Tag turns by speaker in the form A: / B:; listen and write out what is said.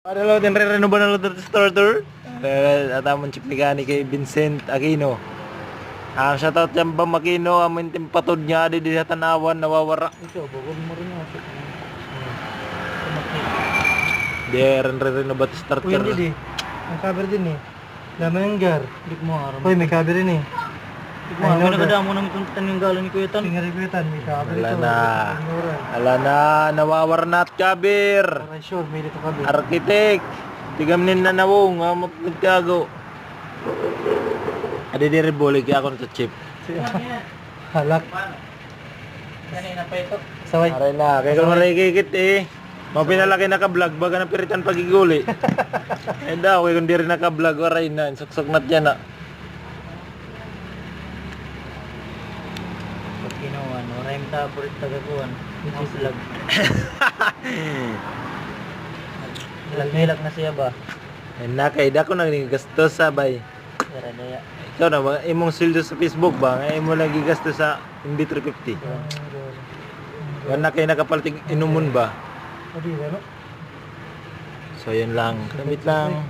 A: Ada lo din reno ba na lo sa starter? At amon chip ni kay Vincent Aquino. Ang shoutout yan ba Makino, amin timpatod niya di sa tanawan nawawara.
B: Ito, bugod mo rin yung asok.
A: Di reno ba
B: Uy,
A: starter?
B: hindi di. Ang cover din eh. Lamanggar. Hindi ko maharap. Uy, may cover din eh. Hindi ko maharap. Nagkadamo namin itong tanong galang ni Kuya Tan. Tingnan ni Kuya Tan, may cover
A: Wala
B: ito.
A: na. Wala na, nawawarnat kabir.
B: Para sure, may dito cover.
A: Arkitek. Tigamnin na nawong, amot nagkago. Adi di rebole kaya ako na chip.
B: Halak. Kanina pa ito. Saway.
A: Aray na, kaya kung marikikit eh. Mga pinalaki naka-vlog, baga na piritan pagiguli. Eh daw, kaya kung di rin naka-vlog, aray na, suksok na dyan na.
B: Pag kinuhan, maraming yung taburit tagakuhan. House vlog. Lag na siya ba?
A: Eh na, kaya da ko naggastos sabay.
B: Tara daya.
A: Ikaw na ba, imong sildo sa Facebook ba? Ngayon mo lagi gasto sa MB350. Wala kayo nakapalting inumon ba?
B: Adi, ano?
A: So yun lang, damit lang.